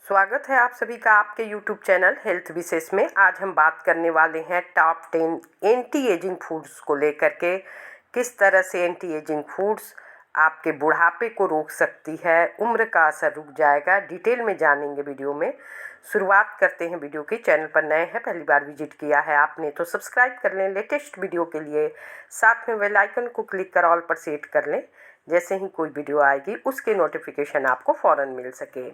स्वागत है आप सभी का आपके YouTube चैनल हेल्थ विशेष में। आज हम बात करने वाले हैं टॉप 10 एंटी एजिंग फूड्स को लेकर के। किस तरह से एंटी एजिंग फूड्स आपके बुढ़ापे को रोक सकती है, उम्र का असर रुक जाएगा, डिटेल में जानेंगे वीडियो में। शुरुआत करते हैं वीडियो की। चैनल पर नए हैं, पहली बार विजिट किया है आपने तो सब्सक्राइब कर लें लेटेस्ट वीडियो के लिए। साथ में बेल आइकन को क्लिक कर ऑल पर सेट कर लें, जैसे ही कोई वीडियो आएगी उसके नोटिफिकेशन आपको फ़ौरन मिल सके।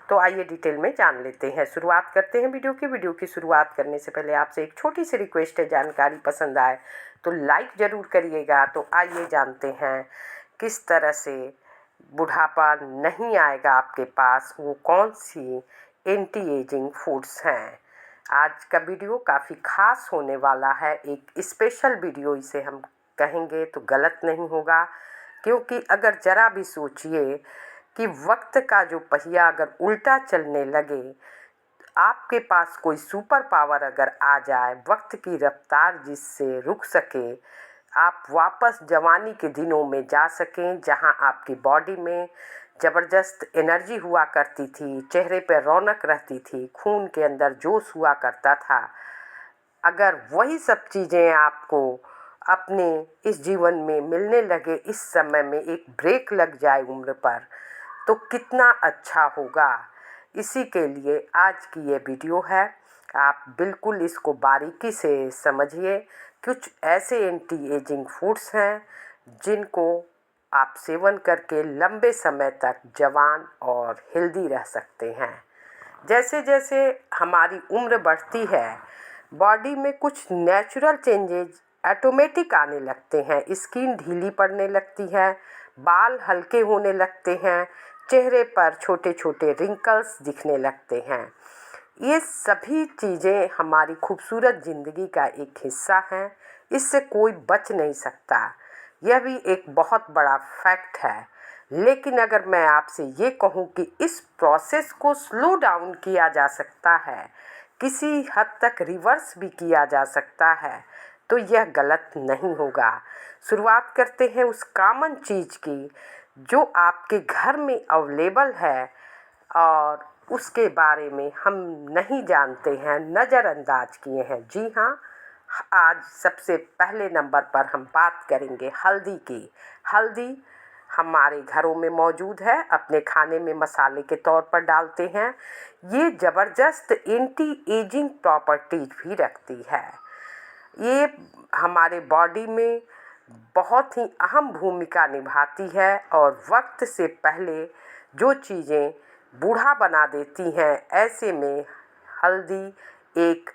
तो आइए डिटेल में जान लेते हैं। शुरुआत करते हैं वीडियो की शुरुआत करने से पहले आपसे एक छोटी सी रिक्वेस्ट है, जानकारी पसंद आए तो लाइक ज़रूर करिएगा। तो आइए जानते हैं किस तरह से बुढ़ापा नहीं आएगा आपके पास, वो कौन सी एंटी एजिंग फूड्स हैं। आज का वीडियो काफ़ी खास होने वाला है, एक स्पेशल वीडियो इसे हम कहेंगे तो गलत नहीं होगा, क्योंकि अगर ज़रा भी सोचिए कि वक्त का जो पहिया अगर उल्टा चलने लगे, आपके पास कोई सुपर पावर अगर आ जाए, वक्त की रफ्तार जिससे रुक सके, आप वापस जवानी के दिनों में जा सकें, जहां आपकी बॉडी में ज़बरदस्त एनर्जी हुआ करती थी, चेहरे पर रौनक रहती थी, खून के अंदर जोश हुआ करता था। अगर वही सब चीज़ें आपको अपने इस जीवन में मिलने लगे, इस समय में एक ब्रेक लग जाए उम्र पर, तो कितना अच्छा होगा। इसी के लिए आज की ये वीडियो है। आप बिल्कुल इसको बारीकी से समझिए। कुछ ऐसे एंटी एजिंग फूड्स हैं जिनको आप सेवन करके लंबे समय तक जवान और हेल्दी रह सकते हैं। जैसे जैसे हमारी उम्र बढ़ती है, बॉडी में कुछ नेचुरल चेंजेज ऑटोमेटिक आने लगते हैं। स्किन ढीली पड़ने लगती है, बाल हल्के होने लगते हैं, चेहरे पर छोटे छोटे रिंकल्स दिखने लगते हैं। ये सभी चीज़ें हमारी खूबसूरत ज़िंदगी का एक हिस्सा हैं, इससे कोई बच नहीं सकता। यह भी एक बहुत बड़ा फैक्ट है। लेकिन अगर मैं आपसे ये कहूँ कि इस प्रोसेस को स्लो डाउन किया जा सकता है, किसी हद तक रिवर्स भी किया जा सकता है, तो यह गलत नहीं होगा। शुरुआत करते हैं उस कॉमन चीज़ की जो आपके घर में अवेलेबल है और उसके बारे में हम नहीं जानते हैं, नज़रअंदाज किए हैं। जी हाँ, आज सबसे पहले नंबर पर हम बात करेंगे हल्दी की। हल्दी हमारे घरों में मौजूद है, अपने खाने में मसाले के तौर पर डालते हैं। ये ज़बरदस्त एंटी एजिंग प्रॉपर्टीज भी रखती है। ये हमारे बॉडी में बहुत ही अहम भूमिका निभाती है और वक्त से पहले जो चीज़ें बूढ़ा बना देती हैं, ऐसे में हल्दी एक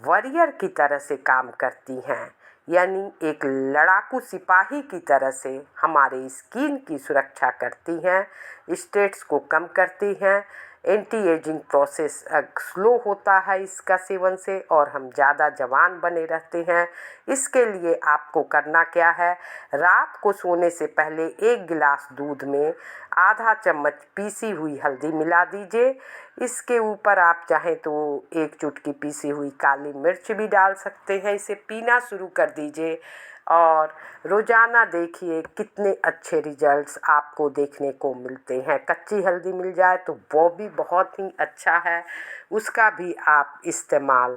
वॉरियर की तरह से काम करती हैं, यानी एक लड़ाकू सिपाही की तरह से हमारे स्किन की सुरक्षा करती हैं, स्ट्रेस को कम करती हैं। एंटी एजिंग प्रोसेस स्लो होता है इसका सेवन से और हम ज़्यादा जवान बने रहते हैं। इसके लिए आपको करना क्या है, रात को सोने से पहले 1 गिलास दूध में आधा चम्मच पीसी हुई हल्दी मिला दीजिए। इसके ऊपर आप चाहें तो 1 चुटकी पीसी हुई काली मिर्च भी डाल सकते हैं। इसे पीना शुरू कर दीजिए और रोज़ाना देखिए कितने अच्छे रिजल्ट्स आपको देखने को मिलते हैं। कच्ची हल्दी मिल जाए तो वो भी बहुत ही अच्छा है, उसका भी आप इस्तेमाल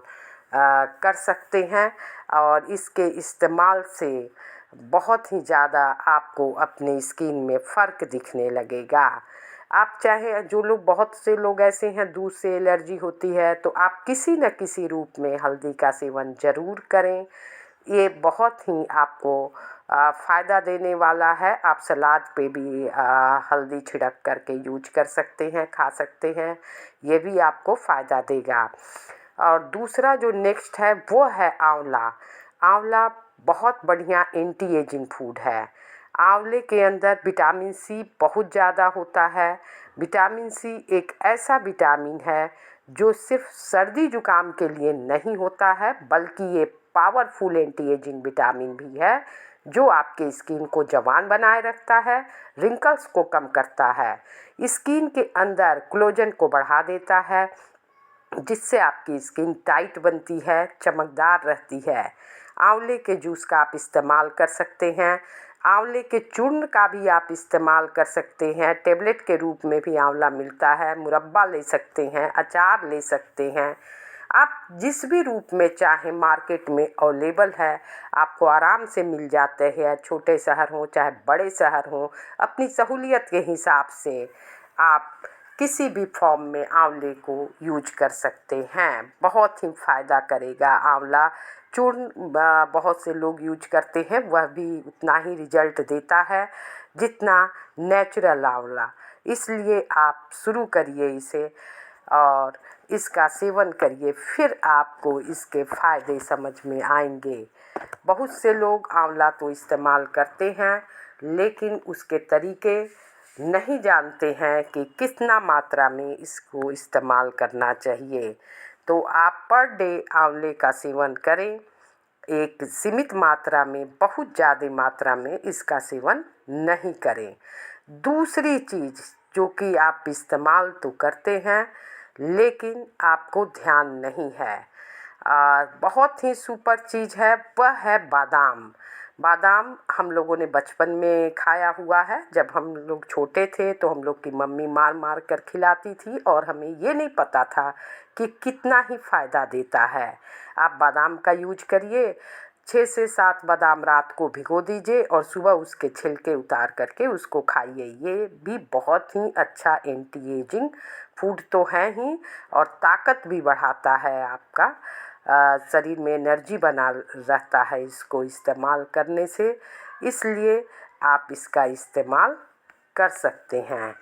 कर सकते हैं और इसके इस्तेमाल से बहुत ही ज़्यादा आपको अपनी स्किन में फ़र्क दिखने लगेगा। आप चाहे, जो लोग, बहुत से लोग ऐसे हैं दूध से एलर्जी होती है, तो आप किसी न किसी रूप में हल्दी का सेवन ज़रूर करें। ये बहुत ही आपको फ़ायदा देने वाला है। आप सलाद पे भी हल्दी छिड़क करके यूज कर सकते हैं, खा सकते हैं, ये भी आपको फ़ायदा देगा। और दूसरा जो नेक्स्ट है वो है आंवला। आंवला बहुत बढ़िया एंटी एजिंग फूड है। आंवले के अंदर विटामिन सी बहुत ज़्यादा होता है। विटामिन सी एक ऐसा विटामिन है जो सिर्फ सर्दी जुकाम के लिए नहीं होता है, बल्कि ये पावरफुल एंटी एजिंग विटामिन भी है जो आपके स्किन को जवान बनाए रखता है, रिंकल्स को कम करता है, स्किन के अंदर कोलेजन को बढ़ा देता है, जिससे आपकी स्किन टाइट बनती है, चमकदार रहती है। आंवले के जूस का आप इस्तेमाल कर सकते हैं। आंवले के चूर्ण का भी आप इस्तेमाल कर सकते हैं। टेबलेट के रूप में भी आंवला मिलता है, मुरब्बा ले सकते हैं, अचार ले सकते हैं। आप जिस भी रूप में चाहें मार्केट में अवेलेबल है, आपको आराम से मिल जाते हैं। छोटे शहर हों चाहे बड़े शहर हों, अपनी सहूलियत के हिसाब से आप किसी भी फॉर्म में आंवले को यूज कर सकते हैं। बहुत ही फ़ायदा करेगा आंवला चूर्ण। बहुत से लोग यूज करते हैं, वह भी उतना ही रिजल्ट देता है जितना नेचुरल आंवला। इसलिए आप शुरू करिए इसे और इसका सेवन करिए, फिर आपको इसके फ़ायदे समझ में आएंगे। बहुत से लोग आंवला तो इस्तेमाल करते हैं, लेकिन उसके तरीके नहीं जानते हैं कि कितना मात्रा में इसको इस्तेमाल करना चाहिए। तो आप पर डे आंवले का सेवन करें, एक सीमित मात्रा में, बहुत ज़्यादा मात्रा में इसका सेवन नहीं करें। दूसरी चीज़ जो कि आप इस्तेमाल तो करते हैं लेकिन आपको ध्यान नहीं है, बहुत ही सुपर चीज़ है, वह है बादाम। बादाम हम लोगों ने बचपन में खाया हुआ है। जब हम लोग छोटे थे तो हम लोग की मम्मी मार मार कर खिलाती थी और हमें ये नहीं पता था कि कितना ही फ़ायदा देता है। आप बादाम का यूज करिए, 6 से 7 बादाम रात को भिगो दीजिए और सुबह उसके छिलके उतार करके उसको खाइए। ये भी बहुत ही अच्छा एंटी एजिंग फूड तो है ही, और ताकत भी बढ़ाता है आपका। शरीर में एनर्जी बना रहता है इसको इस्तेमाल करने से। इसलिए आप इसका इस्तेमाल कर सकते हैं,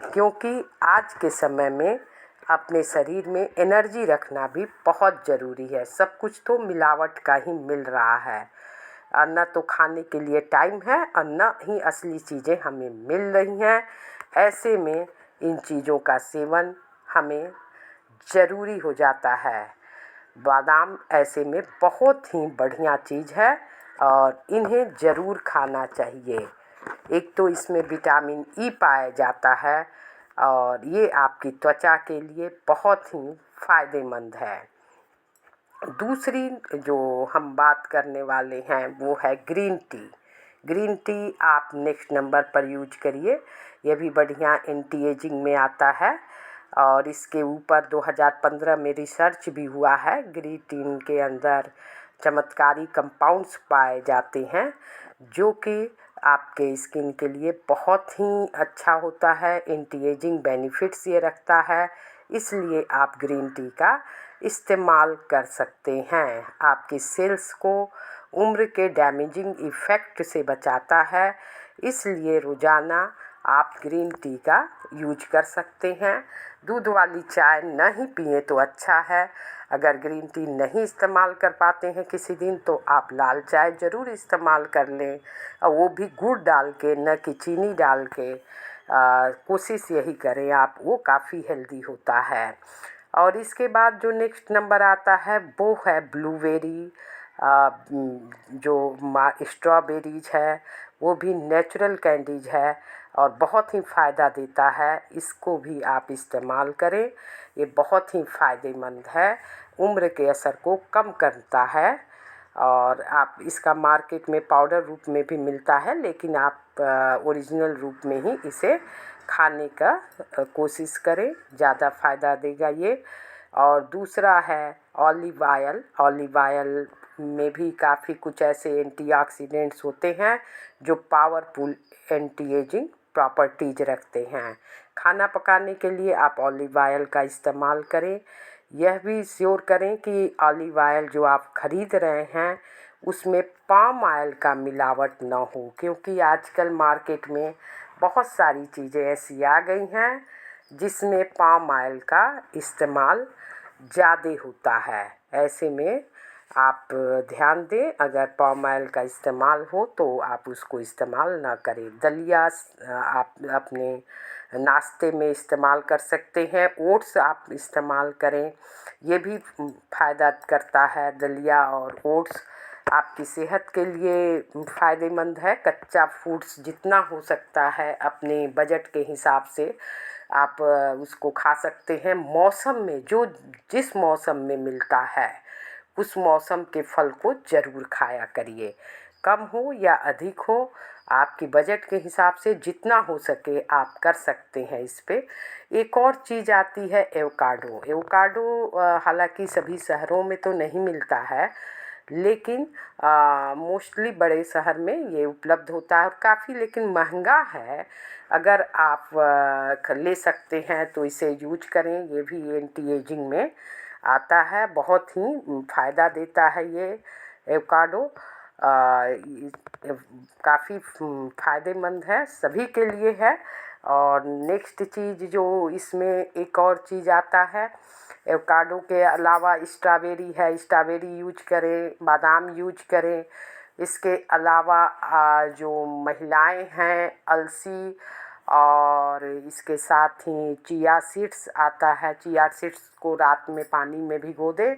क्योंकि आज के समय में अपने शरीर में एनर्जी रखना भी बहुत ज़रूरी है। सब कुछ तो मिलावट का ही मिल रहा है, और न तो खाने के लिए टाइम है और न ही असली चीज़ें हमें मिल रही हैं। ऐसे में इन चीज़ों का सेवन हमें ज़रूरी हो जाता है। बादाम ऐसे में बहुत ही बढ़िया चीज़ है और इन्हें ज़रूर खाना चाहिए। एक तो इसमें विटामिन ई पाया जाता है और ये आपकी त्वचा के लिए बहुत ही फ़ायदेमंद है। दूसरी जो हम बात करने वाले हैं वो है ग्रीन टी। ग्रीन टी आप नेक्स्ट नंबर पर यूज करिए, यह भी बढ़िया एंटी एजिंग में आता है और इसके ऊपर 2015 में रिसर्च भी हुआ है। ग्रीन टी के अंदर चमत्कारी कंपाउंड्स पाए जाते हैं जो कि आपके स्किन के लिए बहुत ही अच्छा होता है, एंटी एजिंग बेनिफिट्स ये रखता है। इसलिए आप ग्रीन टी का इस्तेमाल कर सकते हैं। आपकी सेल्स को उम्र के डैमेजिंग इफ़ेक्ट से बचाता है, इसलिए रोज़ाना आप ग्रीन टी का यूज कर सकते हैं। दूध वाली चाय नहीं पिए तो अच्छा है। अगर ग्रीन टी नहीं इस्तेमाल कर पाते हैं किसी दिन तो आप लाल चाय ज़रूर इस्तेमाल कर लें, और वो भी गुड़ डाल के, न कि चीनी डाल के। कोशिश यही करें आप, वो काफ़ी हेल्दी होता है। और इसके बाद जो नेक्स्ट नंबर आता है वो है ब्लूबेरी। जो स्ट्रॉबेरीज है वो भी नेचुरल कैंडीज है और बहुत ही फ़ायदा देता है। इसको भी आप इस्तेमाल करें, ये बहुत ही फ़ायदेमंद है, उम्र के असर को कम करता है। और आप इसका मार्केट में पाउडर रूप में भी मिलता है, लेकिन आप ओरिजिनल रूप में ही इसे खाने का कोशिश करें, ज़्यादा फ़ायदा देगा ये। और दूसरा है ऑलिव ऑयल। ऑलिव ऑयल में भी काफ़ी कुछ ऐसे एंटीऑक्सीडेंट्स होते हैं जो पावरफुल एंटी एजिंग प्रॉपर्टीज रखते हैं। खाना पकाने के लिए आप ऑलिव ऑयल का इस्तेमाल करें। यह भी श्योर करें कि ऑलिव ऑयल जो आप खरीद रहे हैं उसमें पाम ऑयल का मिलावट ना हो, क्योंकि आजकल मार्केट में बहुत सारी चीज़ें ऐसी आ गई हैं जिसमें पाम ऑयल का इस्तेमाल ज़्यादा होता है। ऐसे में आप ध्यान दें, अगर पाम ऑयल का इस्तेमाल हो तो आप उसको इस्तेमाल ना करें। दलिया आप अपने नाश्ते में इस्तेमाल कर सकते हैं। ओट्स आप इस्तेमाल करें, ये भी फ़ायदा करता है। दलिया और ओट्स आपकी सेहत के लिए फ़ायदेमंद है। कच्चा फूड्स जितना हो सकता है अपने बजट के हिसाब से आप उसको खा सकते हैं। मौसम में जो जिस मौसम में मिलता है उस मौसम के फल को ज़रूर खाया करिए। कम हो या अधिक हो, आपकी बजट के हिसाब से जितना हो सके आप कर सकते हैं इस पे। एक और चीज़ आती है एवोकाडो। एवोकाडो हालांकि सभी शहरों में तो नहीं मिलता है, लेकिन मोस्टली बड़े शहर में ये उपलब्ध होता है और काफ़ी लेकिन महंगा है। अगर आप ले सकते हैं तो इसे यूज करें। ये भी एंटी एजिंग में आता है, बहुत ही फ़ायदा देता है ये एवोकाडो। काफ़ी फ़ायदेमंद है, सभी के लिए है। और नेक्स्ट चीज़ जो इसमें एक और चीज़ आता है, एवोकाडो के अलावा स्ट्रॉबेरी है, स्ट्रॉबेरी यूज करें, बादाम यूज करें। इसके अलावा जो महिलाएं हैं, अलसी, और इसके साथ ही चिया सीड्स आता है। चिया सीड्स को रात में पानी में भिगो दें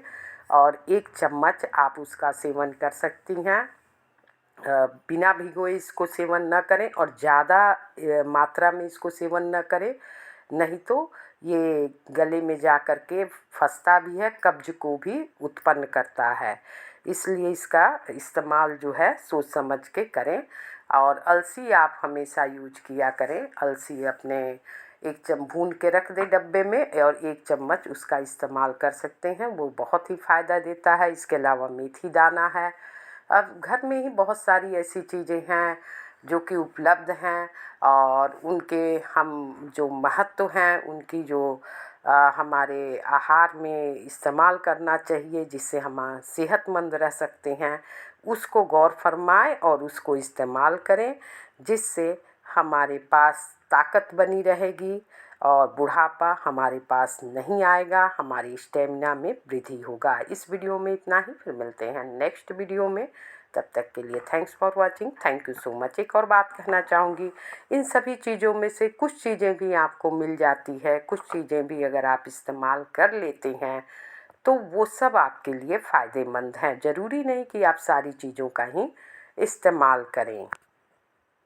और 1 चम्मच आप उसका सेवन कर सकती हैं। बिना भिगोए इसको सेवन न करें और ज़्यादा मात्रा में इसको सेवन न करें, नहीं तो ये गले में जा कर के फंसता भी है, कब्ज को भी उत्पन्न करता है। इसलिए इसका इस्तेमाल जो है सोच समझ के करें। और अलसी आप हमेशा यूज किया करें। अलसी अपने 1 भून के रख दें डब्बे में और 1 चम्मच उसका इस्तेमाल कर सकते हैं, वो बहुत ही फ़ायदा देता है। इसके अलावा मेथी दाना है। अब घर में ही बहुत सारी ऐसी चीज़ें हैं जो कि उपलब्ध हैं और उनके हम जो महत्व हैं, उनकी जो हमारे आहार में इस्तेमाल करना चाहिए जिससे हम सेहतमंद रह सकते हैं, उसको गौर फरमाएं और उसको इस्तेमाल करें, जिससे हमारे पास ताकत बनी रहेगी और बुढ़ापा हमारे पास नहीं आएगा, हमारी स्टेमिना में वृद्धि होगा। इस वीडियो में इतना ही, फिर मिलते हैं नेक्स्ट वीडियो में। तब तक के लिए thanks for watching, thank you so much. एक और बात कहना चाहूँगी, इन सभी चीज़ों में से कुछ चीज़ें भी आपको मिल जाती है, कुछ चीज़ें भी अगर आप इस्तेमाल कर लेते हैं तो वो सब आपके लिए फ़ायदेमंद हैं। ज़रूरी नहीं कि आप सारी चीज़ों का ही इस्तेमाल करें।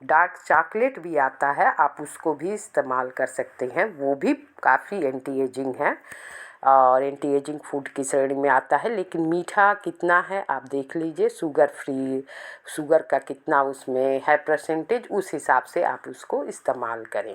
डार्क चॉकलेट भी आता है, आप उसको भी इस्तेमाल कर सकते हैं, वो भी काफ़ी एंटी एजिंग है और एंटी एजिंग फूड की श्रेणी में आता है। लेकिन मीठा कितना है आप देख लीजिए, शुगर फ्री, शुगर का कितना उसमें है परसेंटेज, उस हिसाब से आप उसको इस्तेमाल करें।